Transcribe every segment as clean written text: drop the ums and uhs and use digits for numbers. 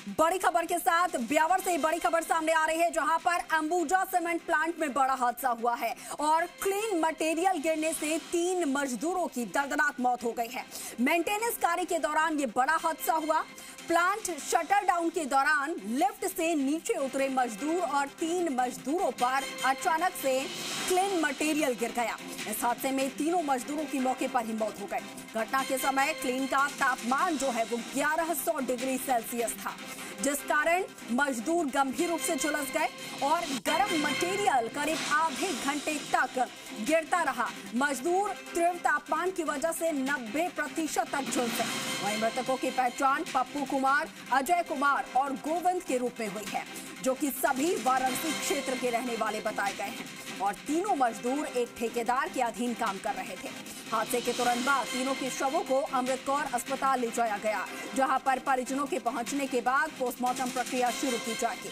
बड़ी खबर के साथ ब्यावर से बड़ी खबर सामने आ रही है, जहां पर अंबुजा सीमेंट प्लांट में बड़ा हादसा हुआ है और क्लीन मटेरियल गिरने से 3 मजदूरों की दर्दनाक मौत हो गई है। मेंटेनेंस कार्य के दौरान ये बड़ा हादसा हुआ। प्लांट शटर डाउन के दौरान लिफ्ट से नीचे उतरे मजदूर और 3 मजदूरों पर अचानक से क्लीन मटेरियल गिर गया। इस हादसे में तीनों मजदूरों की मौके पर ही मौत हो गई। घटना के समय क्लीन का तापमान जो है वो 1100 डिग्री सेल्सियस था, जिस कारण मजदूर गंभीर रूप से झुलस गए और गर्म मटेरियल करीब आधे घंटे तक गिरता रहा। मजदूर तीव्र तापमान की वजह से 90% तक झुलसे। वहीं मृतकों की पहचान पप्पू कुमार, अजय कुमार और गोविंद के रूप में हुई है, जो कि सभी वाराणसी क्षेत्र के रहने वाले बताए गए हैं और तीनों मजदूर एक ठेकेदार के अधीन काम कर रहे थे। हादसे के तुरंत बाद तीनों के शवों को अमृत कौर अस्पताल ले जाया गया, जहां पर परिजनों के पहुंचने के बाद पोस्टमार्टम प्रक्रिया शुरू की जाएगी।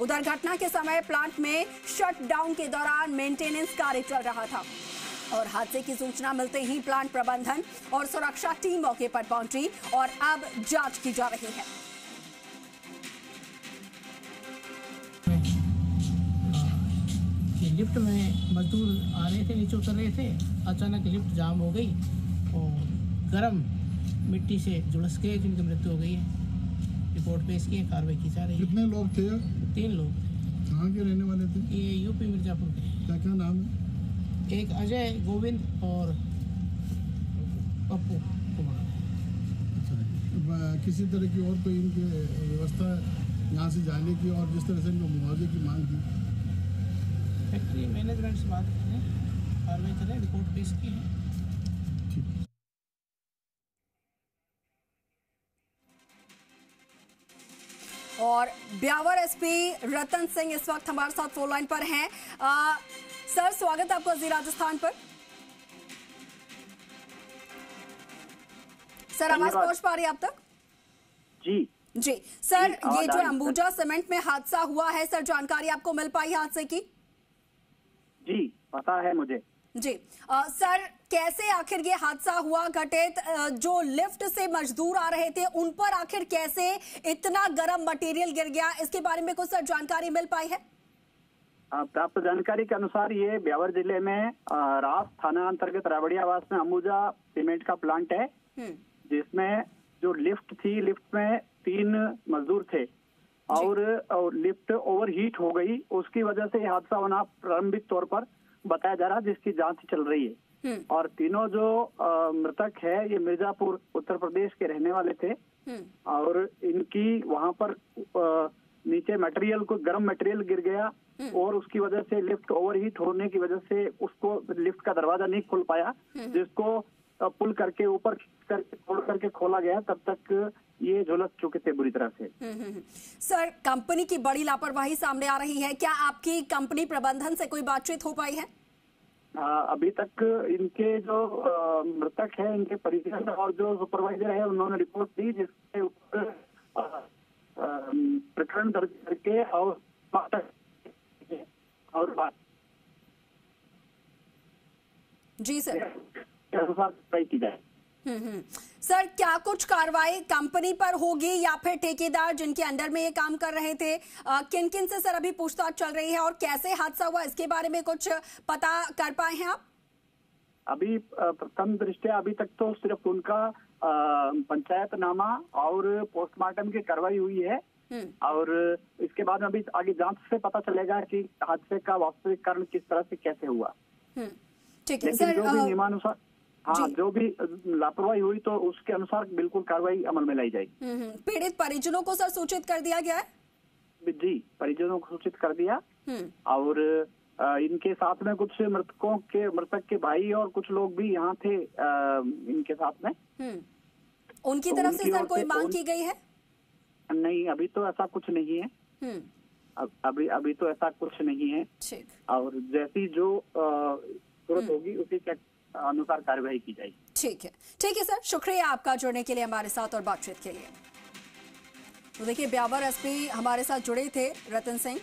उधर घटना के समय प्लांट में शट डाउन के दौरान मेंटेनेंस कार्य चल रहा था और हादसे की सूचना मिलते ही प्लांट प्रबंधन और सुरक्षा टीम मौके पर पहुंची और अब जांच की जा रही है। लिफ्ट में मजदूर आ रहे थे, नीचे उतर रहे थे, अचानक लिफ्ट जाम हो गई और गर्म मिट्टी से झुलस गए, जिनकी मृत्यु हो गई है। रिपोर्ट पेश की है, कार्रवाई की जा रही है। कितने लोग थे? 3 लोग। कहाँ के रहने वाले थे? ये यूपी मिर्जापुर के। क्या क्या नाम है? एक अजय, गोविंद और पप्पू कुमार। अच्छा, किसी तरह की और कोई इनकी व्यवस्था यहाँ से जाने की और जिस तरह से इनको मुआवजे की मांग की? फैक्ट्री मैनेजमेंट से बात करें, कार्रवाई करें, रिपोर्ट पेश की है। और ब्यावर एसपी रतन सिंह इस वक्त हमारे साथ फोन लाइन पर हैं। सर, स्वागत है आपको जी राजस्थान पर। सर, आवाज पहुंच पा रही है आप तक? जी सर, ये जो अंबुजा सीमेंट में हादसा हुआ है, सर जानकारी आपको मिल पाई हादसे की? जी, पता है मुझे। जी सर, कैसे आखिर ये हादसा हुआ घटित? जो लिफ्ट से मजदूर आ रहे थे उन पर आखिर कैसे इतना गर्म मटेरियल गिर गया, इसके बारे में कुछ सर जानकारी मिल पाई है? प्राप्त जानकारी के अनुसार ये ब्यावर जिले में रास थाना अंतर्गत रावड़ियावास में अंबुजा सीमेंट का प्लांट है, जिसमें जो लिफ्ट थी, लिफ्ट में 3 मजदूर थे और लिफ्ट ओवरहीट हो गई। उसकी वजह से यह हादसा होना प्रारंभिक तौर पर बताया जा रहा है, जिसकी जांच चल रही है। और तीनों जो मृतक है ये मिर्जापुर उत्तर प्रदेश के रहने वाले थे और इनकी वहां पर नीचे मटेरियल को गर्म मटेरियल गिर गया और उसकी वजह से लिफ्ट ओवरहीट होने की वजह से उसको लिफ्ट का दरवाजा नहीं खुल पाया, जिसको पुल करके ऊपर तोड़ करके खोला गया। तब तक ये झुलस चुके थे बुरी तरह से। सर, कंपनी की बड़ी लापरवाही सामने आ रही है, क्या आपकी कंपनी प्रबंधन से कोई बातचीत हो पाई है? अभी तक इनके जो मृतक है, इनके परिजन और जो सुपरवाइजर है, उन्होंने रिपोर्ट दी, जिसके ऊपर प्रकरण दर्ज करके और जी सर, अनुसार कार्रवाई की जाए। सर, क्या कुछ कार्रवाई कंपनी पर होगी या फिर ठेकेदार जिनके अंडर में ये काम कर रहे थे, किन किन से सर अभी पूछताछ चल रही है और कैसे हादसा हुआ, इसके बारे में कुछ पता कर पाए हैं आप? अभी प्रथम दृष्टया अभी तक तो सिर्फ उनका पंचायतनामा और पोस्टमार्टम की कार्रवाई हुई है और इसके बाद अभी आगे जांच से पता चलेगा कि हादसे का वास्तविक कारण किस तरह से कैसे हुआ। ठीक है सर, जो भी नियमानुसार जो भी लापरवाही हुई तो उसके अनुसार बिल्कुल कार्रवाई अमल में लाई जाएगी। पीड़ित परिजनों को सर सूचित कर दिया गया है? जी, परिजनों को सूचित कर दिया और इनके साथ में कुछ मृतक के भाई और कुछ लोग भी यहाँ थे इनके साथ में। उनकी तरफ से सर कोई मांग की गई है? नहीं, अभी तो ऐसा कुछ नहीं है। अभी तो ऐसा कुछ नहीं है और जैसी जो जरूरत होगी उसी के अनुसार कार्यवाही की जाएगी। ठीक है सर, शुक्रिया आपका जुड़ने के लिए हमारे साथ और बातचीत के लिए। तो देखिए, ब्यावर एसपी हमारे साथ जुड़े थे रतन सिंह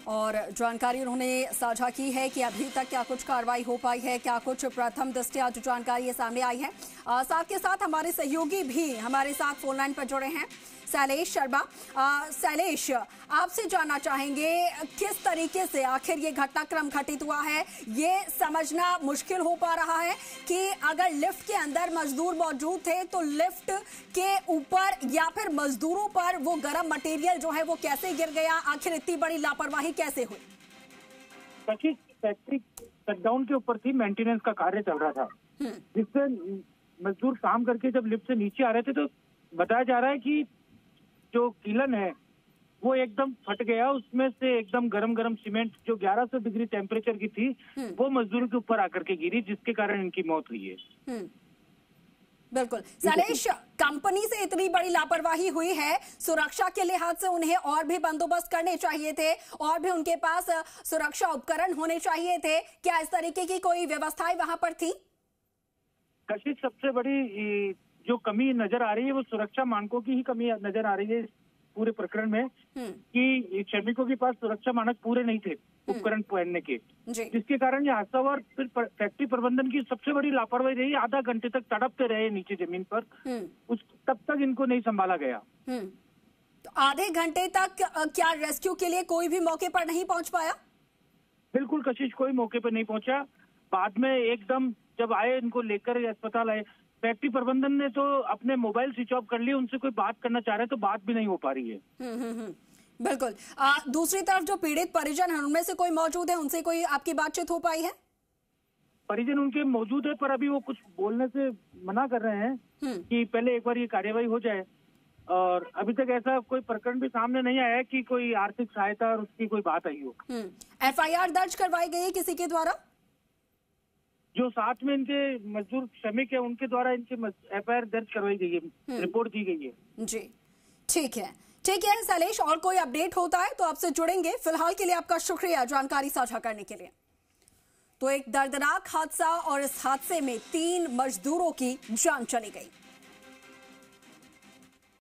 और जानकारी उन्होंने साझा की है कि अभी तक क्या कुछ कार्रवाई हो पाई है, क्या कुछ प्रथम दृष्टया जो जानकारी सामने आई है। साथ के साथ हमारे सहयोगी भी हमारे साथ फोन लाइन पर जुड़े हैं, शैलेश शर्मा। शैलेश, आपसे जानना चाहेंगे किस तरीके से आखिर ये घटनाक्रम घटित हुआ है। ये समझना मुश्किल हो पा रहा है कि अगर लिफ्ट के अंदर मजदूर मौजूद थे तो लिफ्ट के ऊपर या फिर मजदूरों पर वो गर्म मटेरियल जो है वो कैसे गिर गया, आखिर इतनी बड़ी लापरवाही कैसे हुई? फैक्ट्री शटडाउन के ऊपर थी, मेंटेनेंस का कार्य चल रहा था, जिससे मजदूर काम करके जब लिफ्ट से नीचे आ रहे थे तो बताया जा रहा है कि जो कीलन है वो एकदम फट गया, उसमें से एकदम गरम सीमेंट जो 1100 डिग्री टेम्परेचर की थी वो मजदूरों के ऊपर आकर के गिरी, जिसके कारण इनकी मौत हुई है। बिल्कुल शैलेश, कंपनी से इतनी बड़ी लापरवाही हुई है, सुरक्षा के लिहाज से उन्हें और भी बंदोबस्त करने चाहिए थे और भी उनके पास सुरक्षा उपकरण होने चाहिए थे। क्या इस तरीके की कोई व्यवस्थाएं वहां पर थी? कशिश, सबसे बड़ी जो कमी नजर आ रही है वो सुरक्षा मानकों की ही कमी नजर आ रही है पूरे प्रकरण में, कि श्रमिकों के पास सुरक्षा मानक पूरे नहीं थे उपकरण पहनने के, जिसके कारण ये हादसा हुआ। फिर फैक्ट्री प्रबंधन की सबसे बड़ी लापरवाही रही, आधा घंटे तक तड़पते रहे नीचे जमीन पर, तब तक इनको नहीं संभाला गया। तो आधे घंटे तक क्या रेस्क्यू के लिए कोई भी मौके पर नहीं पहुंच पाया? बिल्कुल कशिश, कोई मौके पर नहीं पहुंचा। बाद में एकदम जब आए इनको लेकर अस्पताल आए, फैक्ट्री प्रबंधन ने तो अपने मोबाइल स्विच ऑफ कर लिए, उनसे कोई बात करना चाह रहे तो बात भी नहीं हो पा रही है। बिल्कुल। दूसरी तरफ जो पीड़ित परिजन हैं उनमें से कोई मौजूद है, उनसे कोई आपकी बातचीत हो पाई है? परिजन उनके मौजूद है, पर अभी वो कुछ बोलने से मना कर रहे हैं कि पहले एक बार ये कार्यवाही हो जाए, और अभी तक ऐसा कोई प्रकरण भी सामने नहीं आया है कि कोई आर्थिक सहायता और उसकी कोई बात आई हो। FIR दर्ज करवाई गई है किसी के द्वारा? जो साथ में इनके मजदूर श्रमिक है उनके द्वारा इनके FIR दर्ज करवाई गई है, रिपोर्ट दी गई है। जी ठीक है शैलेश, और कोई अपडेट होता है तो आपसे जुड़ेंगे। फिलहाल के लिए आपका शुक्रिया जानकारी साझा करने के लिए। तो एक दर्दनाक हादसा और इस हादसे में 3 मजदूरों की जान चली गई।